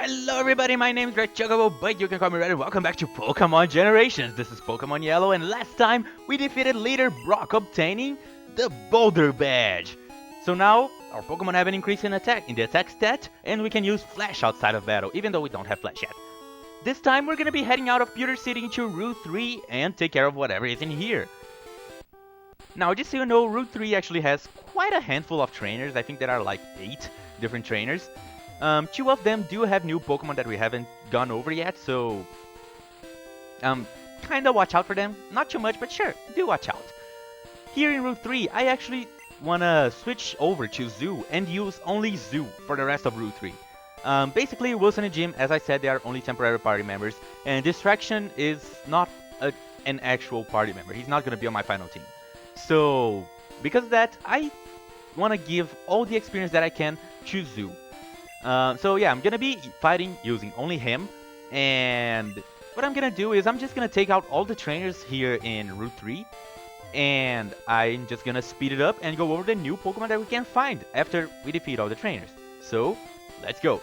Hello everybody, my name is Red Chocobo, but you can call me Red and welcome back to Pokemon Generations. This is Pokemon Yellow and last time we defeated leader Brock obtaining the Boulder Badge. So now our Pokemon have an increase in the attack stat and we can use Flash outside of battle even though we don't have Flash yet. This time we're gonna be heading out of Pewter City into Route 3 and take care of whatever is in here. Now just so you know, Route 3 actually has quite a handful of trainers. I think there are like 8 different trainers. Two of them do have new Pokemon that we haven't gone over yet, so kinda watch out for them. Not too much, but sure, do watch out. Here in Route 3, I actually wanna switch over to Zoo and use only Zoo for the rest of Route 3. Basically, Wilson and Jim, as I said, they are only temporary party members, and Distraction is not an actual party member. He's not gonna be on my final team. So, because of that, I wanna give all the experience that I can to Zoo. So yeah, I'm gonna be fighting using only him, and what I'm gonna do is I'm just gonna take out all the trainers here in Route 3, and I'm just gonna speed it up and go over the new Pokemon that we can find after we defeat all the trainers. So, let's go!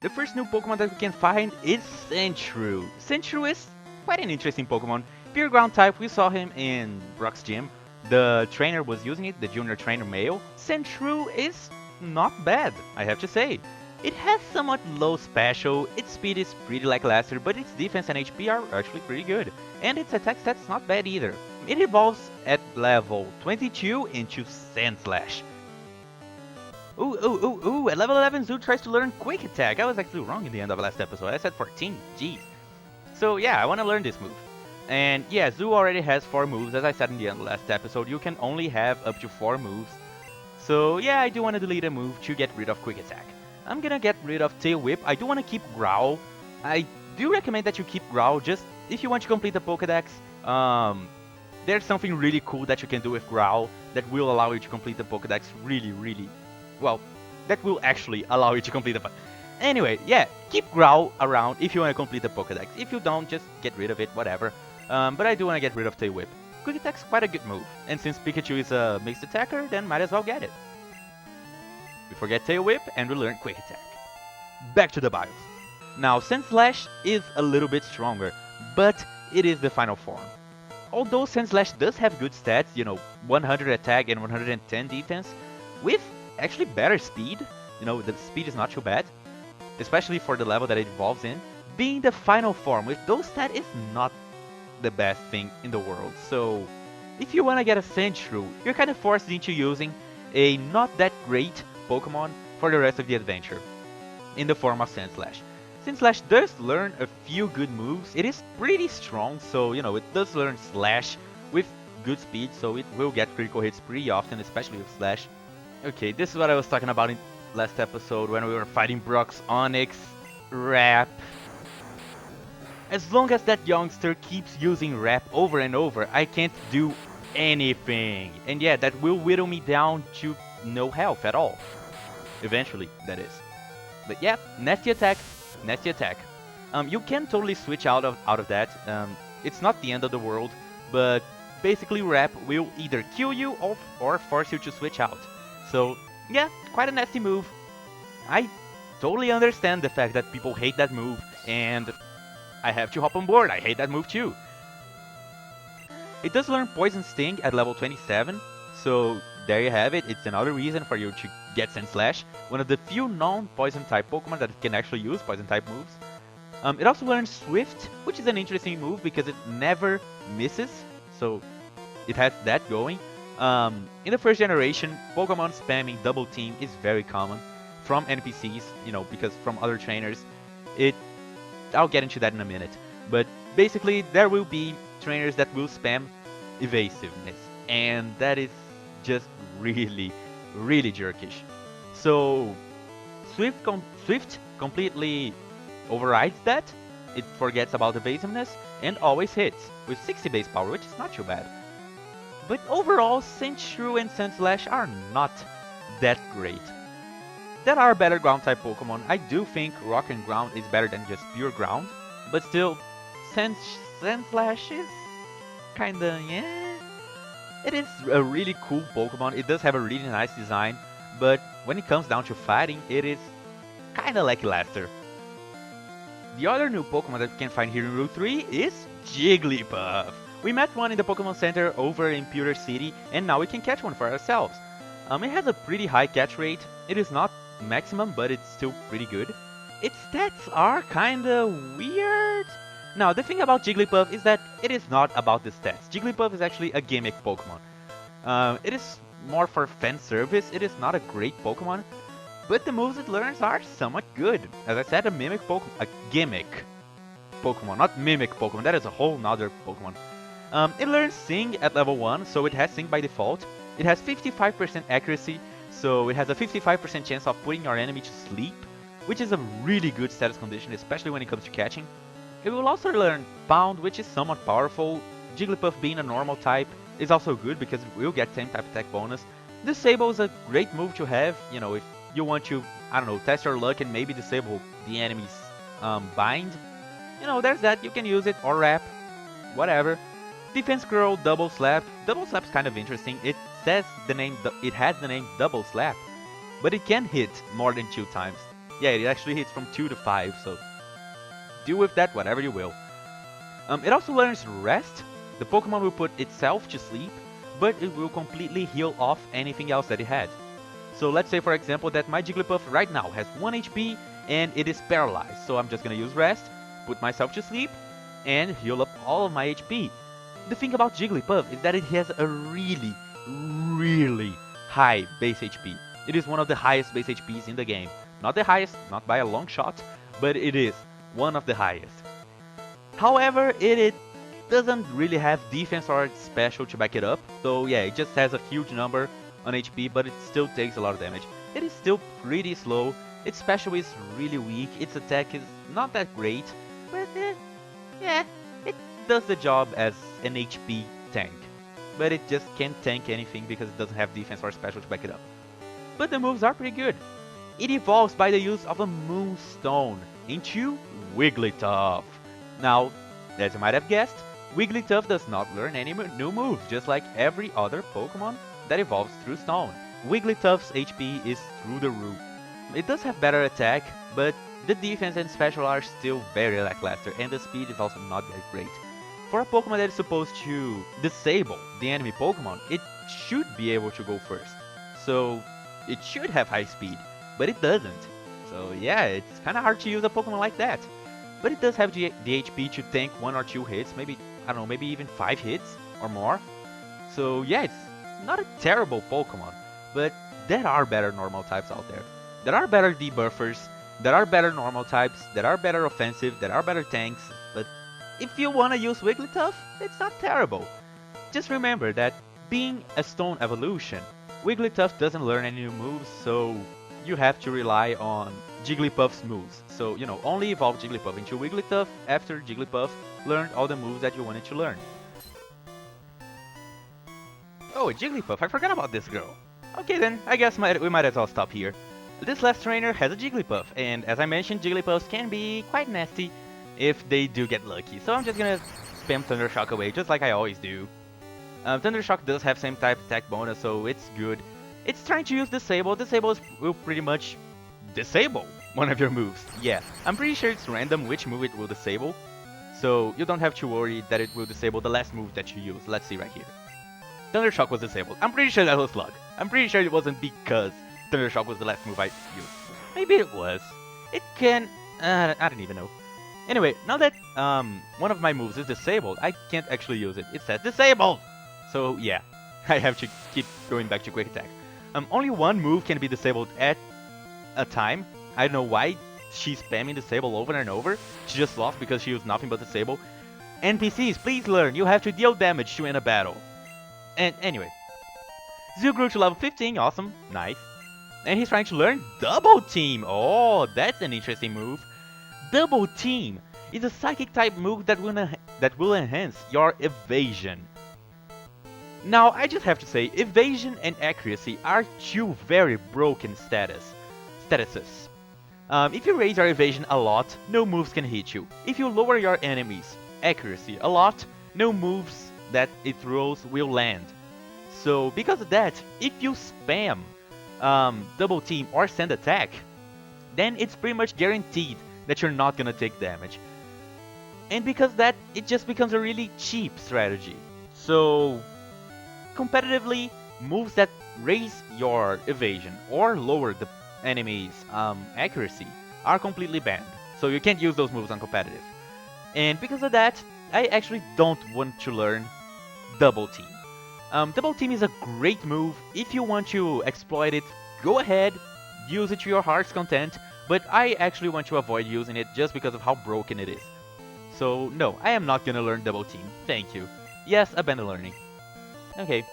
The first new Pokemon that we can find is Sandshrew. Sandshrew is quite an interesting Pokemon. Pure Ground type, we saw him in Brock's gym. The trainer was using it, the junior trainer male. Sandshrew is not bad, I have to say. It has somewhat low special, its speed is pretty lackluster, but its defense and HP are actually pretty good. And its attack stats not bad either. It evolves at level 22 into Sandslash. Ooh, at level 11 Zoo tries to learn Quick Attack. I was actually wrong in the end of last episode, I said 14, jeez. So yeah, I want to learn this move. And yeah, Zoo already has 4 moves, as I said in the end of last episode, you can only have up to 4 moves. So yeah, I do want to delete a move to get rid of Quick Attack. I'm gonna get rid of Tail Whip, I do want to keep Growl. I do recommend that you keep Growl, just if you want to complete the Pokédex. There's something really cool that you can do with Growl that will allow you to complete the Pokédex really, well, that will actually allow you to complete the Anyway, yeah, keep Growl around if you want to complete the Pokédex. If you don't, just get rid of it, whatever. But I do want to get rid of Tail Whip. Quick Attack's quite a good move, and since Pikachu is a mixed attacker, then might as well get it. We forget Tail Whip, and we learn Quick Attack. Back to the bios. Now, Sandslash is a little bit stronger, but it is the final form. Although Sandslash does have good stats, 100 attack and 110 defense, with actually better speed, the speed is not too bad, especially for the level that it evolves in. Being the final form with those stats is not the best thing in the world. So if you want to get a Sandshrew, you're kind of forced into using a not that great Pokemon for the rest of the adventure in the form of Sandslash. Sandslash does learn a few good moves. It is pretty strong, so it does learn Slash with good speed, so it will get critical hits pretty often, especially with Slash. Okay, this is what I was talking about in last episode when we were fighting Brock's Onix Wrap. As long as that youngster keeps using Wrap over and over, I can't do anything. And yeah, that will whittle me down to no health at all. Eventually, that is. But yeah, nasty attack, nasty attack. You can totally switch out of that. It's not the end of the world, but basically Wrap will either kill you or force you to switch out. So yeah, quite a nasty move. I totally understand the fact that people hate that move, and I have to hop on board. I hate that move too. It does learn Poison Sting at level 27, so there you have it. It's another reason for you to get Sandslash, one of the few non-Poison type Pokemon that can actually use Poison type moves. It also learns Swift, which is an interesting move because it never misses, so it has that going. In the first generation, Pokemon spamming Double Team is very common from NPCs, because from other trainers. I'll get into that in a minute. But basically, there will be trainers that will spam evasiveness, and that is just really jerkish. So Swift completely overrides that. It forgets about evasiveness and always hits with 60 base power, which is not too bad. But overall, Sandshrew and Sandslash are not that great. There are better ground type Pokemon. I do think Rock and Ground is better than just pure ground, but still, Sandslash is kinda, yeah. It is a really cool Pokemon. It does have a really nice design, but when it comes down to fighting, it is kinda lackluster. The other new Pokemon that we can find here in Route 3 is Jigglypuff. We met one in the Pokemon Center over in Pewter City, and now we can catch one for ourselves. It has a pretty high catch rate. It is not maximum, but it's still pretty good. Its stats are kinda weird. Now, the thing about Jigglypuff is that it is not about the stats. Jigglypuff is actually a gimmick Pokemon. It is more for fan service. It is not a great Pokemon, but the moves it learns are somewhat good. As I said, a gimmick Pokemon, not mimic Pokemon. That is a whole nother Pokemon. It learns Sing at level 1, so it has Sing by default. It has 55% accuracy, so it has a 55% chance of putting your enemy to sleep, which is a really good status condition, especially when it comes to catching. It will also learn Pound, which is somewhat powerful. Jigglypuff being a normal type is also good because it will get 10 type attack bonus. Disable is a great move to have, you know, if you want to, I don't know, test your luck and maybe disable the enemy's bind. You know, there's that, you can use it, or wrap, whatever. Defense Curl, Double Slap. Double Slap's kind of interesting. It says it has the name Double Slap, but it can hit more than 2 times. Yeah, it actually hits from 2 to 5, so do with that whatever you will. It also learns Rest. The Pokemon will put itself to sleep, but it will completely heal off anything else that it had. So let's say, for example, that my Jigglypuff right now has 1 HP and it is paralyzed. So I'm just gonna use Rest, put myself to sleep, and heal up all of my HP. The thing about Jigglypuff is that it has a really, really high base HP. It is one of the highest base HPs in the game. Not the highest, not by a long shot, but it is one of the highest. However, it doesn't really have defense or special to back it up. So yeah, it just has a huge number on HP, but it still takes a lot of damage. It is still pretty slow. Its special is really weak. Its attack is not that great, but yeah, it does the job as an HP tank. But it just can't tank anything because it doesn't have defense or special to back it up. But the moves are pretty good. It evolves by the use of a Moonstone into Wigglytuff. Now, as you might have guessed, Wigglytuff does not learn any new moves, just like every other Pokemon that evolves through Stone. Wigglytuff's HP is through the roof. It does have better attack, but the defense and special are still very lackluster, and the speed is also not that great. For a Pokemon that is supposed to disable the enemy Pokemon, it should be able to go first. So it should have high speed, but it doesn't. So yeah, it's kinda hard to use a Pokemon like that. But it does have the HP to tank 1 or 2 hits, maybe, I don't know, maybe even 5 hits or more. So yeah, it's not a terrible Pokemon, but there are better normal types out there. There are better debuffers, there are better normal types, there are better offensive, there are better tanks, but if you wanna use Wigglytuff, it's not terrible. Just remember that being a Stone evolution, Wigglytuff doesn't learn any new moves, so you have to rely on Jigglypuff's moves. So, you know, only evolve Jigglypuff into Wigglytuff after Jigglypuff learned all the moves that you wanted to learn. Oh, Jigglypuff, I forgot about this girl. Okay then, I guess we might as well stop here. This last trainer has a Jigglypuff, and as I mentioned, Jigglypuffs can be quite nasty if they do get lucky. So I'm just gonna spam Thunder Shock away, just like I always do. Thunder Shock does have same type attack bonus, so it's good. It's trying to use Disable. Disable will pretty much disable one of your moves. Yeah, I'm pretty sure it's random which move it will disable, so you don't have to worry that it will disable the last move that you use. Let's see right here. Thunder Shock was disabled. I'm pretty sure that was luck. I'm pretty sure it wasn't because Thunder Shock was the last move I used. Maybe it was. It can... I don't even know. Anyway, now that one of my moves is disabled, I can't actually use it. It says disabled! So yeah, I have to keep going back to Quick Attack. Only one move can be disabled at a time. I don't know why she's spamming disable over and over. She just lost because she used nothing but disable. NPCs, please learn. You have to deal damage to win a battle. And anyway, Zoo grew to level 15. Awesome, nice. And he's trying to learn Double Team. Oh, that's an interesting move. Double Team is a psychic type move that will enhance your evasion. Now, I just have to say, evasion and accuracy are two very broken statuses. If you raise your evasion a lot, no moves can hit you. If you lower your enemy's accuracy a lot, no moves that it throws will land. So, because of that, if you spam double team, or send attack, then it's pretty much guaranteed that you're not gonna take damage. And because that, it just becomes a really cheap strategy. So, competitively, moves that raise your evasion or lower the enemy's accuracy are completely banned. So you can't use those moves on competitive. And because of that, I actually don't want to learn Double Team. Double Team is a great move. If you want to exploit it, go ahead, use it to your heart's content, but I actually want to avoid using it just because of how broken it is. So no, I am not gonna learn Double Team. Thank you. Yes, abandon learning. Okay.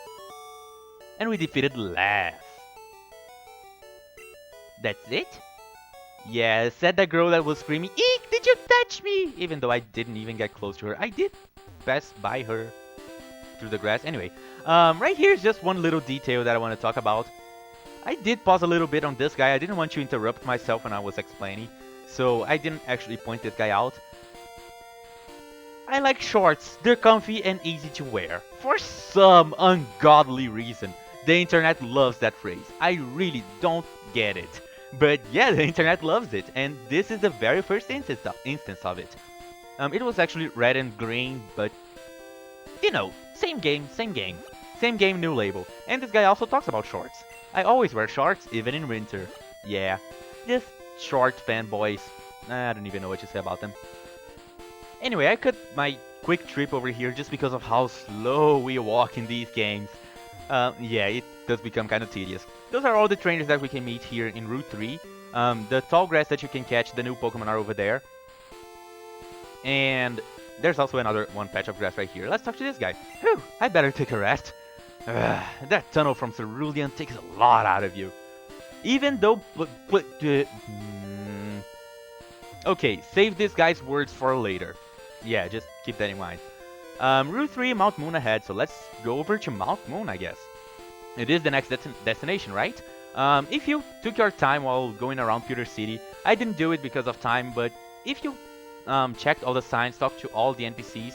And we defeated Laugh. That's it? Yeah, said the girl that was screaming, "Eek, did you touch me?" Even though I didn't even get close to her. I did pass by her through the grass. Anyway, right here is just one little detail that I want to talk about. I did pause a little bit on this guy. I didn't want to interrupt myself when I was explaining, so I didn't actually point this guy out. I like shorts. They're comfy and easy to wear. For some ungodly reason, the internet loves that phrase. I really don't get it. But yeah, the internet loves it, and this is the very first instance of it. It was actually red and green, but you know, same game, same game. Same game, new label. And this guy also talks about shorts. I always wear shorts, even in winter. Yeah, just short fanboys. I don't even know what to say about them. Anyway, I cut my quick trip over here just because of how slow we walk in these games. Yeah, it does become kind of tedious. Those are all the trainers that we can meet here in Route 3. The tall grass that you can catch, the new Pokemon are over there. And there's also another one patch of grass right here. Let's talk to this guy. Whew, I better take a rest. That tunnel from Cerulean takes a lot out of you. Even though... Okay, save this guy's words for later. Yeah, just keep that in mind. Route 3, Mount Moon ahead, so let's go over to Mount Moon, I guess. It is the next destination, right? If you took your time while going around Pewter City, I didn't do it because of time, but if you checked all the signs, talked to all the NPCs,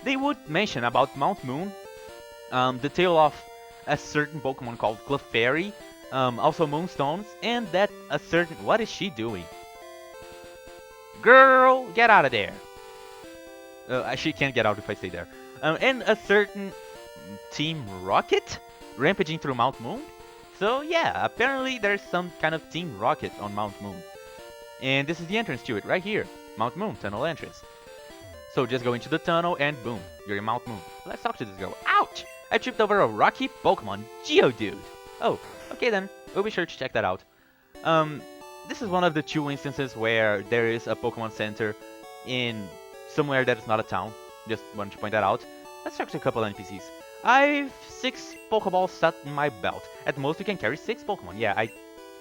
they would mention about Mount Moon, the tale of a certain Pokemon called Clefairy, also Moonstones, and that a certain... What is she doing? Girl, get out of there! She can't get out if I stay there. And a certain Team Rocket rampaging through Mount Moon. So yeah, apparently there's some kind of Team Rocket on Mount Moon. And this is the entrance to it, right here. Mount Moon, tunnel entrance. So just go into the tunnel and boom, you're in Mount Moon. Let's talk to this girl. Ouch! I tripped over a rocky Pokemon, Geodude. Oh, okay then, we'll be sure to check that out. This is one of the 2 instances where there is a Pokemon Center in somewhere that is not a town. Just wanted to point that out. Let's talk to a couple NPCs. I've 6 Pokeballs set in my belt. At most you can carry 6 Pokemon. Yeah, I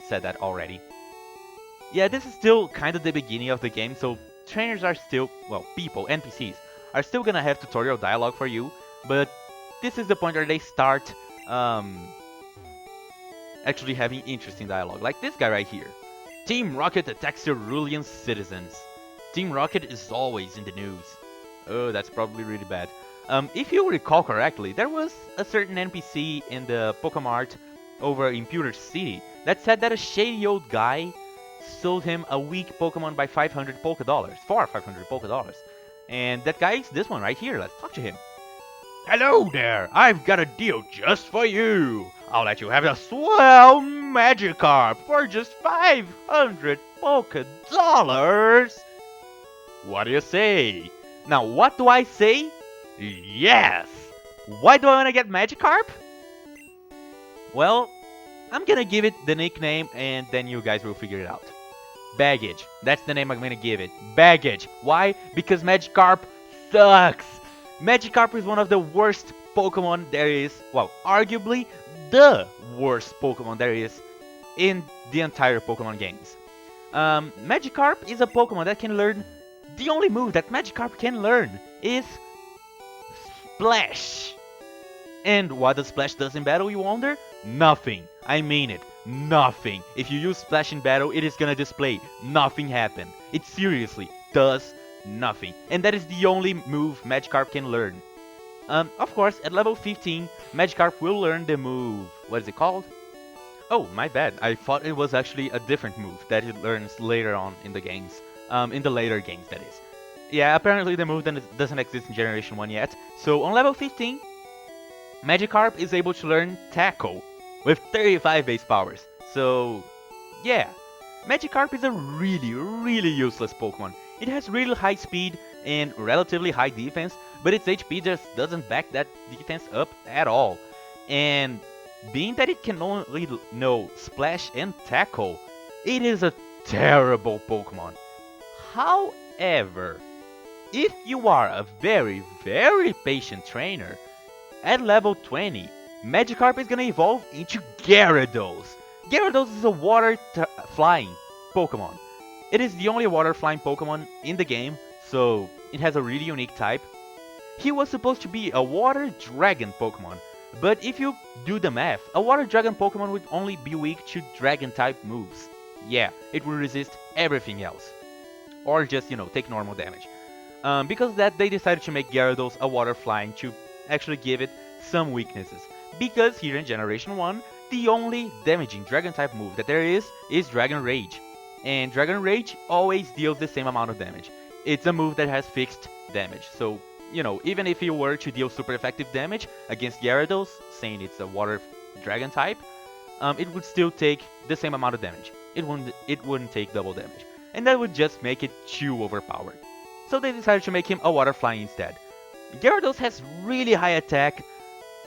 said that already. Yeah, this is still kind of the beginning of the game, so trainers are still, well, people, NPCs, are still gonna have tutorial dialogue for you, but this is the point where they start actually having interesting dialogue. Like this guy right here. Team Rocket attacks Cerulean citizens. Team Rocket is always in the news. Oh, that's probably really bad. If you recall correctly, there was a certain NPC in the Pokemart over in Pewter City that said that a shady old guy sold him a weak Pokemon by 500 Poké Dollars. For 500 Poké Dollars. And that guy is this one right here. Let's talk to him. Hello there! I've got a deal just for you! I'll let you have a swell Magikarp for just 500 Poké Dollars! What do you say? Now, what do I say? Yes! Why do I want to get Magikarp? Well, I'm gonna give it the nickname and then you guys will figure it out. Baggage. That's the name I'm gonna give it. Baggage. Why? Because Magikarp sucks! Magikarp is one of the worst Pokemon there is, well, arguably the worst Pokemon there is in the entire Pokemon games. Magikarp is a Pokemon that can learn, the only move that Magikarp can learn is Splash. And what does Splash does in battle, you wonder? Nothing. I mean it. Nothing. If you use Splash in battle, it is gonna display nothing happened. It seriously does nothing. And that is the only move Magikarp can learn. Of course, at level 15, Magikarp will learn the move. What is it called? Oh, my bad. I thought it was actually a different move that it learns later on in the games. In the later games, that is. Yeah, apparently the move doesn't exist in Generation 1 yet. So on level 15, Magikarp is able to learn Tackle with 35 base powers. So, yeah. Magikarp is a really, really useless Pokemon. It has really high speed and relatively high defense, but its HP just doesn't back that defense up at all. And being that it can only know Splash and Tackle, it is a terrible Pokemon. However, if you are a very, very patient trainer, at level 20, Magikarp is gonna evolve into Gyarados. Gyarados is a flying Pokemon. It is the only water flying Pokemon in the game, so it has a really unique type. He was supposed to be a water dragon Pokemon, but if you do the math, a water dragon Pokemon would only be weak to dragon type moves. Yeah, it will resist everything else. Or just, take normal damage. Because of that, they decided to make Gyarados a water flying to actually give it some weaknesses. Because here in Generation 1, the only damaging dragon type move that there is Dragon Rage. And Dragon Rage always deals the same amount of damage. It's a move that has fixed damage. So, even if you were to deal super effective damage against Gyarados, saying it's a water dragon type, it would still take the same amount of damage. It wouldn't take double damage. And that would just make it too overpowered. So they decided to make him a water flying instead. Gyarados has really high attack,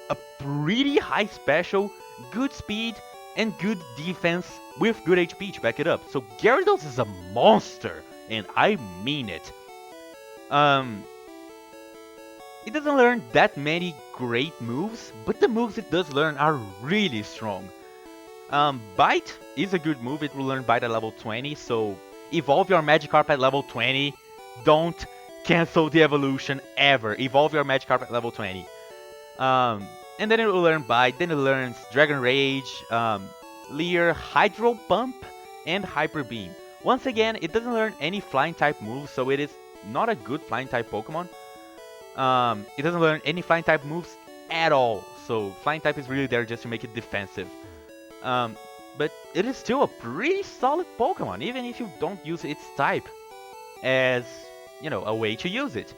a pretty high special, good speed, and good defense with good HP to back it up. So Gyarados is a monster, and I mean it. It doesn't learn that many great moves, but the moves it does learn are really strong. Bite is a good move. It will learn Bite at level 20, so evolve your Magikarp at level 20. Don't cancel the evolution ever. Evolve your Magikarp at level 20. And then it will learn Bite, then it learns Dragon Rage, Leer, Hydro Pump, and Hyper Beam. Once again, it doesn't learn any flying type moves, so it is not a good flying type Pokemon. It doesn't learn any flying type moves at all, so flying type is really there just to make it defensive. But it is still a pretty solid Pokemon, even if you don't use its type as, a way to use it.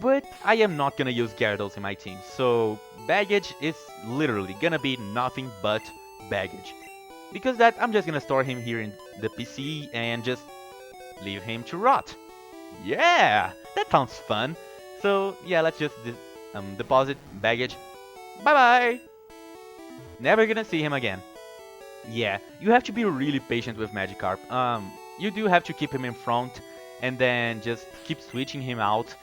But I am not gonna use Gyarados in my team, so baggage is literally gonna be nothing but baggage. Because that, I'm just gonna store him here in the PC and just leave him to rot. Yeah, that sounds fun. So yeah, let's just deposit baggage. Bye bye. Never gonna see him again. Yeah, you have to be really patient with Magikarp. You do have to keep him in front and then just keep switching him out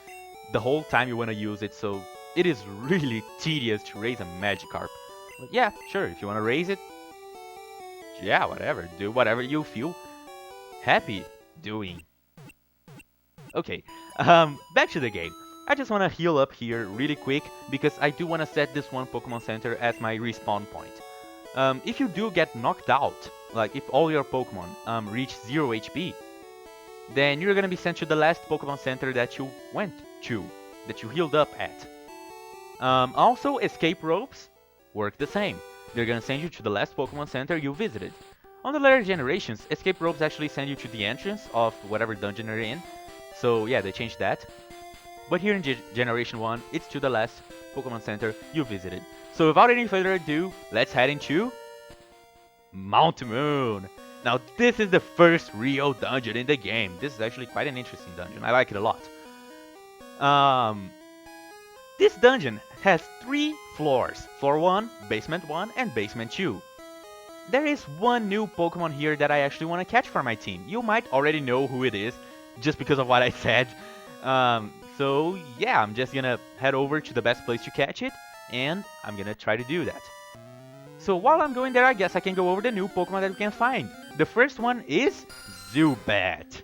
the whole time you want to use it, so it is really tedious to raise a Magikarp. But yeah, sure, if you want to raise it, yeah, whatever, do whatever you feel happy doing. Okay, back to the game. I just want to heal up here really quick, because I do want to set this one Pokemon Center as my respawn point. If you do get knocked out, like if all your Pokemon reach 0 HP, then you're gonna be sent to the last Pokemon Center that you went to, that you healed up at. Also, escape ropes work the same. They're gonna send you to the last Pokemon Center you visited. On the later generations, escape ropes actually send you to the entrance of whatever dungeon you're in. So yeah, they changed that. But here in Generation 1, it's to the last Pokemon Center you visited. So without any further ado, let's head into Mount Moon. Now this is the first real dungeon in the game. This is actually quite an interesting dungeon. I like it a lot. This dungeon has 3 floors. Floor 1, Basement 1, and Basement 2. There is one new Pokemon here that I actually want to catch for my team. You might already know who it is, just because of what I said. So yeah, I'm just gonna head over to the best place to catch it, and I'm gonna try to do that. So while I'm going there, I guess I can go over the new Pokemon that we can find. The first one is Zubat.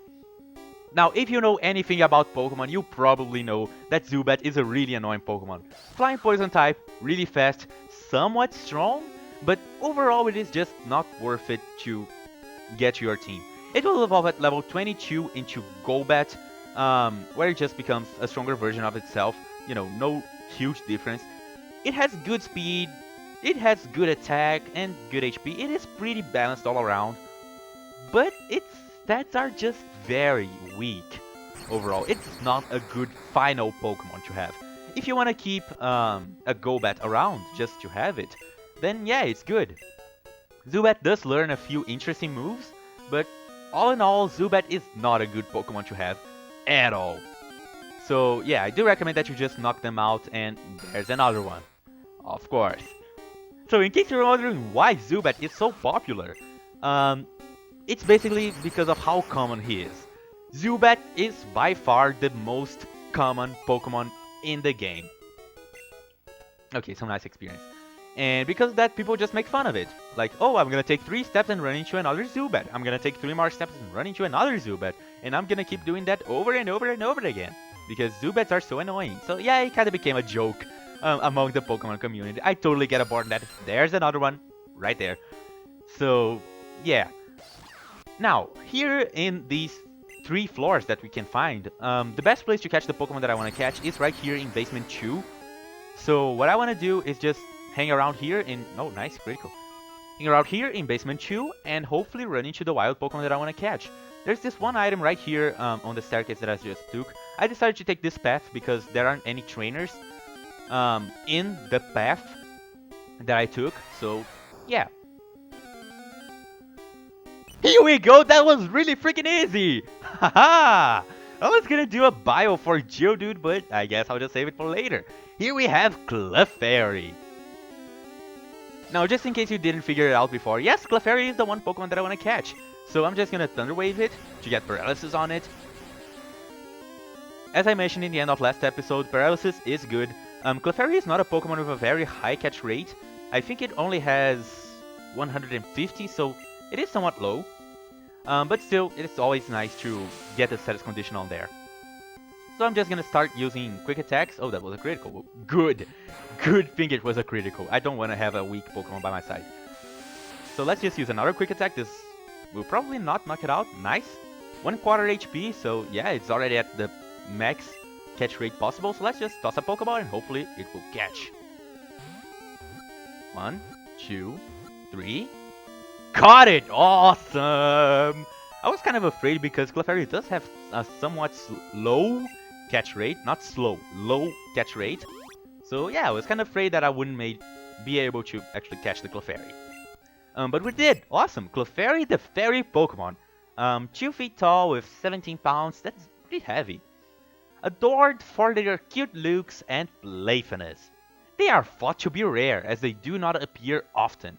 Now, if you know anything about Pokemon, you probably know that Zubat is a really annoying Pokemon. Flying Poison type, really fast, somewhat strong, but overall it is just not worth it to get to your team. It will evolve at level 22 into Golbat, where it just becomes a stronger version of itself. No huge difference. It has good speed, It has good attack and good HP. It is pretty balanced all around, but its stats are just very weak overall. It's not a good final Pokemon to have. If you want to keep a Golbat around just to have it, then yeah, it's good. Zubat does learn a few interesting moves, but all in all, Zubat is not a good Pokemon to have at all. So yeah, I do recommend that you just knock them out, and there's another one. Of course. So in case you're wondering why Zubat is so popular, it's basically because of how common he is. Zubat is by far the most common Pokemon in the game. Okay, some nice experience. And because of that, people just make fun of it. Like, oh, I'm gonna take 3 steps and run into another Zubat. I'm gonna take 3 more steps and run into another Zubat. And I'm gonna keep doing that over and over and over again. Because Zubats are so annoying. So yeah, it kinda became a joke among the Pokemon community. I totally get aboard that. There's another one right there. So, yeah. Now, here in these 3 floors that we can find, the best place to catch the Pokemon that I want to catch is right here in Basement 2. So what I want to do is just hang around here in... Oh, nice, critical. Hang around here in Basement 2 and hopefully run into the wild Pokemon that I want to catch. There's this one item right here on the staircase that I just took. I decided to take this path because there aren't any trainers in the path that I took. So, yeah. Here we go! That was really freaking easy! Haha! I was gonna do a bio for Geodude, but I guess I'll just save it for later. Here we have Clefairy. Now, just in case you didn't figure it out before, yes, Clefairy is the one Pokemon that I want to catch. So I'm just gonna Thunder Wave it to get Paralysis on it. As I mentioned in the end of last episode, Paralysis is good. Clefairy is not a Pokemon with a very high catch rate. I think it only has 150, so it is somewhat low. But still, it is always nice to get the status condition on there. So I'm just gonna start using quick attacks. Oh, that was a critical. Good! Good thing it was a critical. I don't want to have a weak Pokemon by my side. So let's just use another quick attack. This will probably not knock it out. Nice. 1/4 HP, so yeah, it's already at the max catch rate possible. So let's just toss a Pokeball and hopefully it will catch. 1, 2, 3. Caught it! Awesome! I was kind of afraid because Clefairy does have a somewhat low catch rate. Not slow, low catch rate. So yeah, I was kind of afraid that I wouldn't be able to actually catch the Clefairy. But we did! Awesome! Clefairy, the fairy Pokemon. 2 feet tall with 17 pounds. That's pretty heavy. Adored for their cute looks and playfulness. They are thought to be rare as they do not appear often.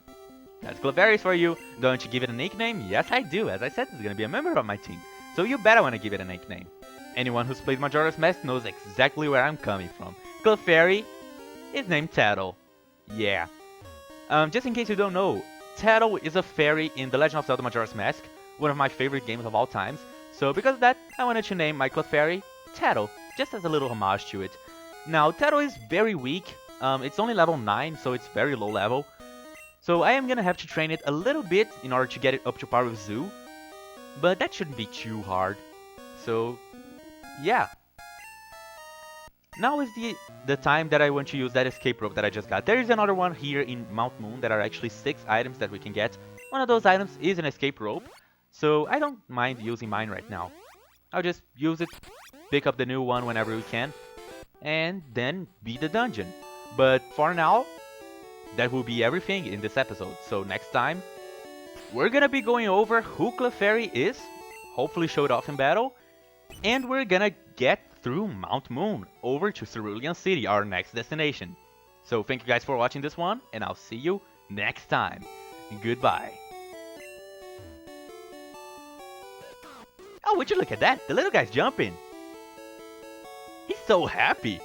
That's Clefairy for you. Don't you give it a nickname? Yes, I do. As I said, it's gonna be a member of my team. So you better wanna give it a nickname. Anyone who's played Majora's Mask knows exactly where I'm coming from. Clefairy is named Tattle. Yeah. Just in case you don't know, Tattle is a fairy in The Legend of Zelda Majora's Mask, one of my favorite games of all times. So because of that, I wanted to name my Clefairy Tattle, just as a little homage to it. Now, Tattle is very weak. It's only level 9, so it's very low level. So I am gonna have to train it a little bit in order to get it up to par with Zoo. But that shouldn't be too hard. So, yeah. Now is the time that I want to use that escape rope that I just got. There is another one here in Mount Moon. There are actually 6 items that we can get. One of those items is an escape rope. So I don't mind using mine right now. I'll just use it, pick up the new one whenever we can, and then beat the dungeon. But for now, that will be everything in this episode. So next time, we're gonna be going over who Clefairy is, hopefully showed off in battle, and we're gonna get through Mount Moon over to Cerulean City, our next destination. So thank you guys for watching this one, and I'll see you next time. Goodbye. Oh, would you look at that? The little guy's jumping. He's so happy.